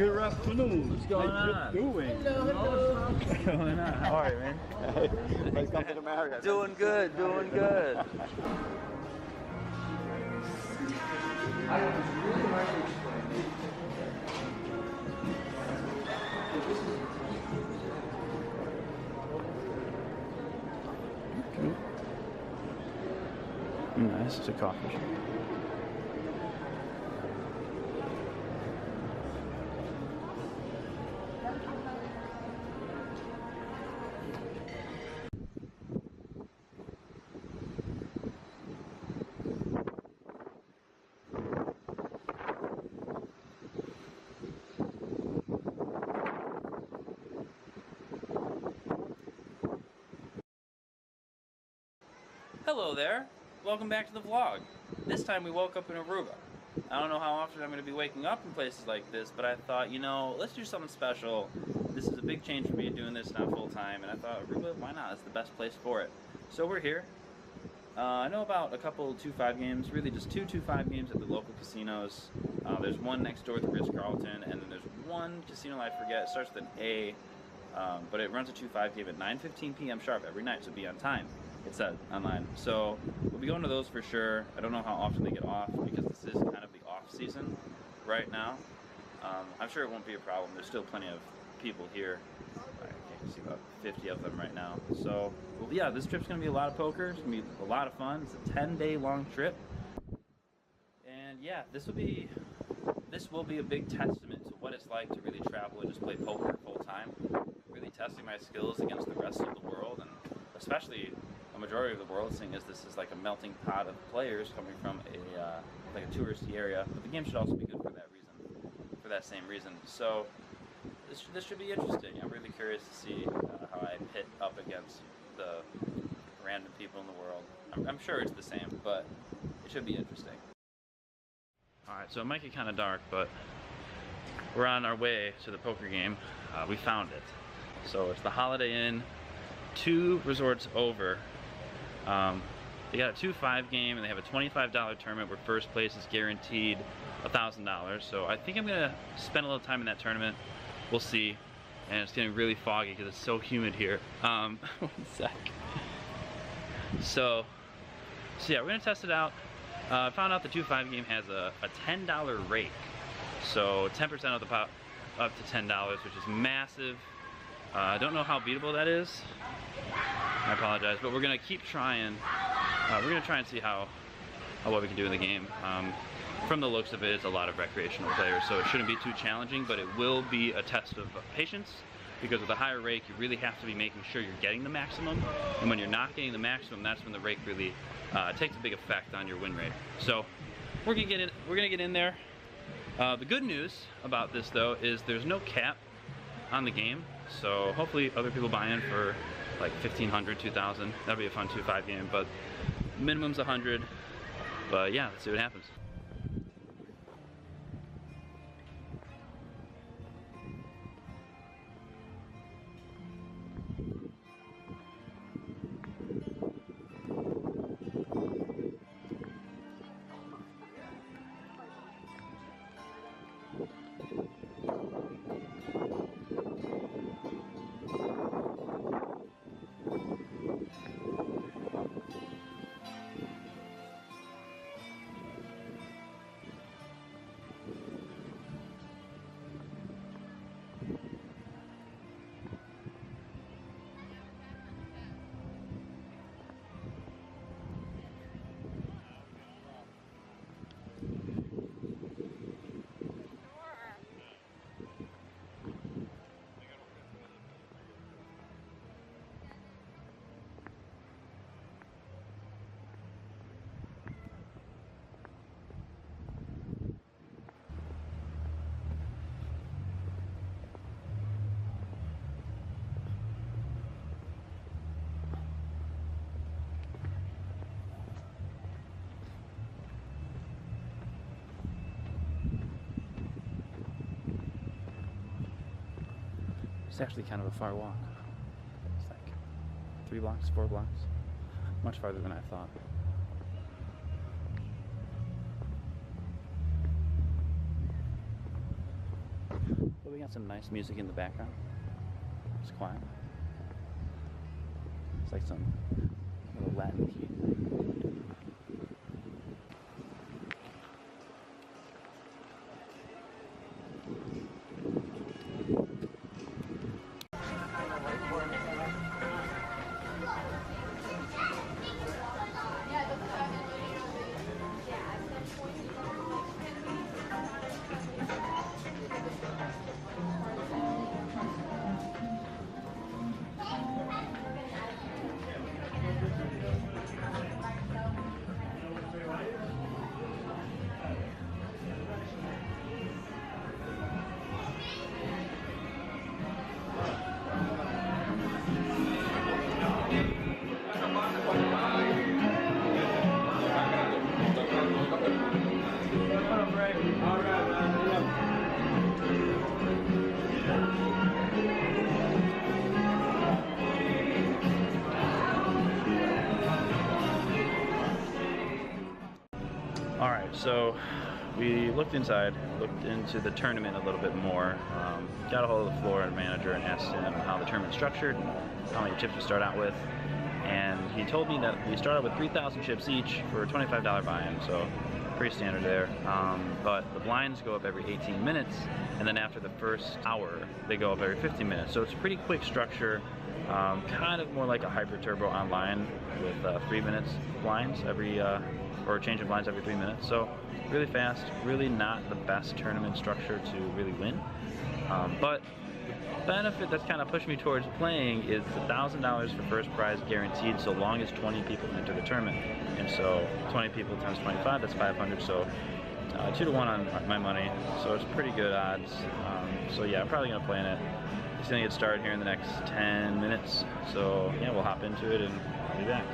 Good afternoon. What's going on? Doing? Hello. What's going on? How are you, man? Let's come to the Marriott. Doing good, doing good. Nice, it's a coffee shop. Hello there, welcome back to the vlog. This time we woke up in Aruba. I don't know how often I'm going to be waking up in places like this, but I thought, you know, let's do something special. This is a big change for me doing this now full time, and I thought, Aruba, why not? It's the best place for it. So we're here. I know about a couple 2-5 games, really just two 2-5 games at the local casinos. There's one next door at the Ritz-Carlton, and then there's one casino I forget, it starts with an A, but it runs a 2-5 game at 9:15 p.m. sharp every night, so be on time. It said online. So we'll be going to those for sure. I don't know how often they get off because this is kind of the off season right now. I'm sure it won't be a problem. There's still plenty of people here. I can see about 50 of them right now. So well, yeah, this trip's gonna be a lot of poker. It's gonna be a lot of fun. It's a 10-day long trip. And yeah, this will be a big testament to what it's like to really travel and just play poker full time. Really testing my skills against the rest of the world, and especially a majority of the world, seeing as this is like a melting pot of players coming from a like a touristy area. But the game should also be good for that reason, for that same reason. So this should be interesting. I'm really curious to see how I pit up against the random people in the world. I'm sure it's the same, but it should be interesting. Alright, so it might get kind of dark, but we're on our way to the poker game. We found it. So it's the Holiday Inn, 2 resorts over. They got a 2-5 game, and they have a $25 tournament where first place is guaranteed $1,000. So I think I'm gonna spend a little time in that tournament. We'll see. And it's getting really foggy because it's so humid here. One sec. So yeah, we're gonna test it out. I found out the 2-5 game has a $10 rake. So 10% of the pot up to $10, which is massive. I don't know how beatable that is. I apologize, but we're gonna keep trying. We're gonna try and see what we can do in the game. From the looks of it, it's a lot of recreational players, so it shouldn't be too challenging, but it will be a test of patience, because with a higher rake, you really have to be making sure you're getting the maximum, and when you're not getting the maximum, that's when the rake really takes a big effect on your win rate. So we're gonna get in there. The good news about this though is there's no cap on the game, so hopefully other people buy in for like 1,500, 2,000. That'll be a fun 2-5 game, but minimum's 100. But yeah, let's see what happens. It's actually kind of a far walk. It's like 3 blocks, 4 blocks. Much farther than I thought. But we got some nice music in the background. It's quiet. It's like some little Latin key. Alright, so we looked inside, looked into the tournament a little bit more, got a hold of the floor manager and asked him how the tournament's structured, how many chips we start out with, and he told me that we start out with 3,000 chips each for a $25 buy-in, so pretty standard there. But the blinds go up every 18 minutes, and then after the first hour, they go up every 15 minutes. So it's a pretty quick structure, kind of more like a Hyper Turbo online with 3 minutes blinds every, or change of blinds every 3 minutes. So really fast, really not the best tournament structure to really win. But the benefit that's kind of pushed me towards playing is $1,000 for first prize guaranteed so long as 20 people enter the tournament. And so 20 people times 25, that's 500. So 2 to 1 on my money. So it's pretty good odds. So yeah, I'm probably gonna play in it. It's gonna get started here in the next 10 minutes. So yeah, we'll hop into it and I'll be back.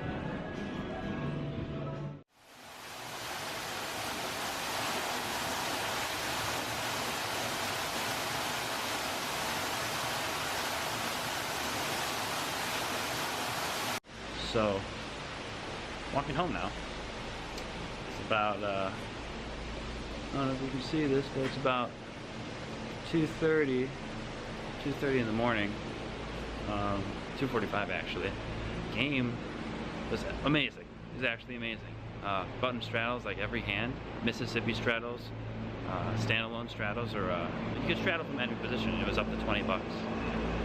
So, walking home now. It's about, I don't know if you can see this, but it's about 2:30 in the morning. 2:45 actually. Game was amazing. It was actually amazing. Button straddles like every hand, Mississippi straddles, standalone straddles, or you could straddle from any position and it was up to 20 bucks.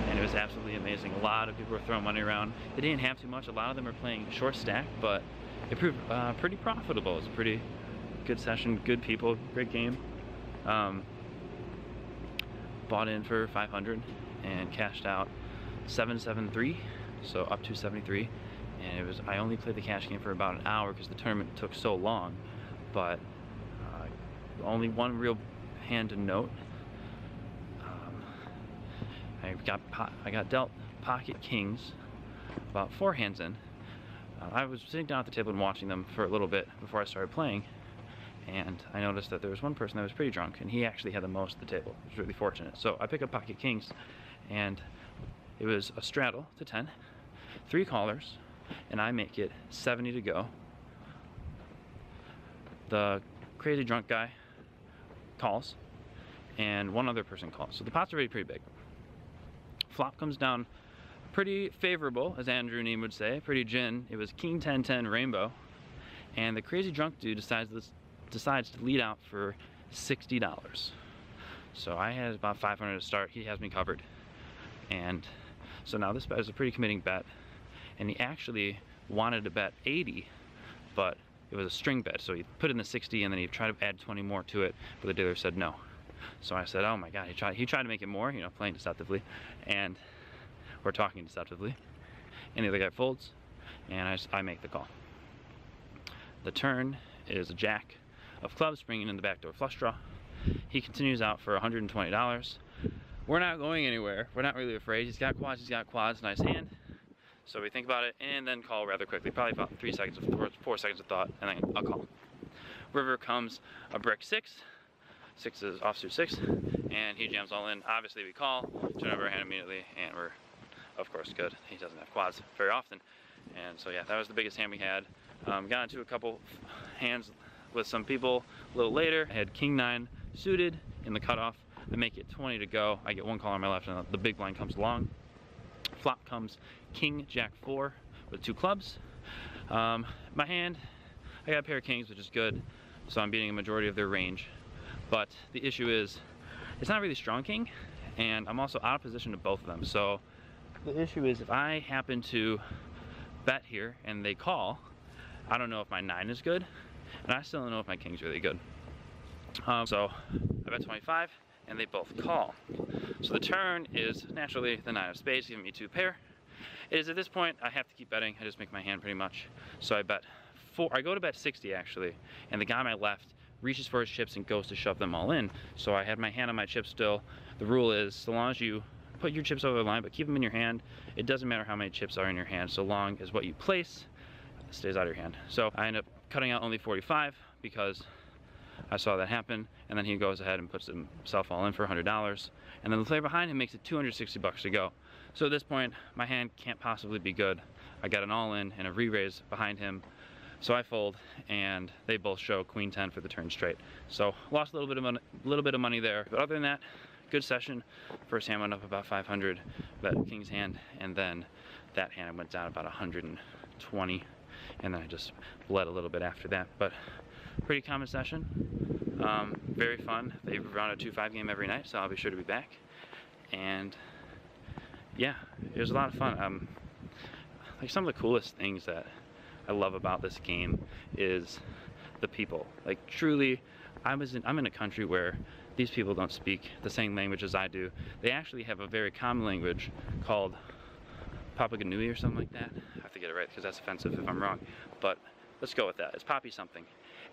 And it was absolutely amazing. A lot of people were throwing money around. They didn't have too much. A lot of them were playing short stack, but it proved pretty profitable. It was a pretty good session, good people, great game. Bought in for 500 and cashed out 773, so up to 73. And it was, I only played the cash game for about an hour because the tournament took so long. But only one real hand to note. I got dealt pocket kings about 4 hands in. I was sitting down at the table and watching them for a little bit before I started playing, and I noticed that there was one person that was pretty drunk, and he actually had the most at the table. It was really fortunate. So I pick up pocket kings, and it was a straddle to 10, 3 callers, and I make it 70 to go. The crazy drunk guy calls, and one other person calls. So the pot's already pretty big. Flop comes down pretty favorable, as Andrew Neem would say, pretty gin. It was King 10-10 rainbow, and the crazy drunk dude decides to lead out for $60. So I had about 500 to start. He has me covered, and so now this bet is a pretty committing bet, and he actually wanted to bet 80, but it was a string bet, so he put in the 60 and then he tried to add 20 more to it, but the dealer said no. So I said, oh my god, he tried to make it more, you know, playing deceptively, and we're talking deceptively. And the other guy folds, and I make the call. The turn is a jack of clubs bringing in the backdoor flush draw. He continues out for $120. We're not going anywhere. We're not really afraid. He's got quads, nice hand. So we think about it and then call rather quickly, probably about 4 seconds of thought, and then I'll call. River comes a brick 6. 6 is offsuit 6, and he jams all in. Obviously we call, turn over our hand immediately, and we're of course good. He doesn't have quads very often, and so yeah, that was the biggest hand we had. Got into a couple hands with some people a little later. I had King 9 suited in the cutoff, I make it 20 to go. I get one call on my left, and the big blind comes along. Flop comes King, Jack 4 with 2 clubs. My hand, I got a pair of kings, which is good, so I'm beating a majority of their range. But the issue is, it's not really strong king, and I'm also out of position to both of them. So the issue is, if I happen to bet here and they call, I don't know if my 9 is good, and I still don't know if my king's really good. So I bet 25, and they both call. So the turn is naturally the 9 of spades, giving me 2 pair. It is at this point I have to keep betting. I just make my hand pretty much. So I bet 4. I go to bet 60 actually, and the guy on my left reaches for his chips and goes to shove them all in. So I had my hand on my chips still. The rule is, so long as you put your chips over the line but keep them in your hand, it doesn't matter how many chips are in your hand, so long as what you place stays out of your hand. So I end up cutting out only 45 because I saw that happen, and then he goes ahead and puts himself all in for $100, and then the player behind him makes it 260 bucks to go. So at this point, my hand can't possibly be good. I got an all-in and a re-raise behind him, so I fold, and they both show Queen 10 for the turn straight. So lost a little bit of money there, but other than that, good session. First hand went up about 500, bet King's hand, and then that hand went down about 120, and then I just bled a little bit after that. But pretty common session, very fun. They run a 2-5 game every night, so I'll be sure to be back. And yeah, it was a lot of fun. Like, some of the coolest things that I love about this game is the people. Like, truly, I'm in a country where these people don't speak the same language as I do. They actually have a very common language called Papua Nui or something like that. I have to get it right because that's offensive if I'm wrong, but let's go with that. It's Poppy something,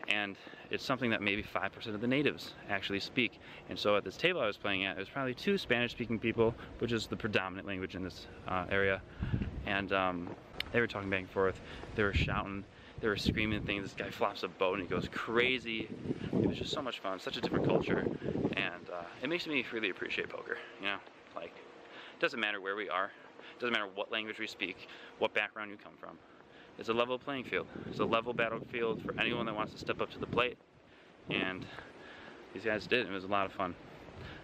and it's something that maybe 5% of the natives actually speak. And so at this table I was playing at, it was probably 2 Spanish-speaking people, which is the predominant language in this area, and they were talking back and forth. They were shouting, they were screaming things. This guy flops a boat and he goes crazy. It was just so much fun, such a different culture, and it makes me really appreciate poker. You know, like, it doesn't matter where we are, it doesn't matter what language we speak, what background you come from. It's a level playing field. It's a level battlefield for anyone that wants to step up to the plate, and these guys did. It was a lot of fun.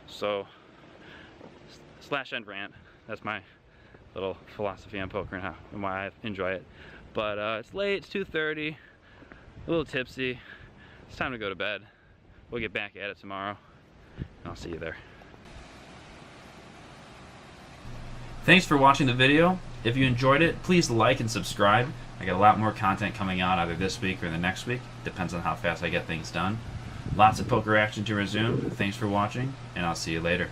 So, slash end rant. That's my little philosophy on poker and why I enjoy it. But it's late. It's 2:30. A little tipsy. It's time to go to bed. We'll get back at it tomorrow, and I'll see you there. Thanks for watching the video. If you enjoyed it, please like and subscribe. I got a lot more content coming out either this week or the next week. Depends on how fast I get things done. Lots of poker action to resume. Thanks for watching, and I'll see you later.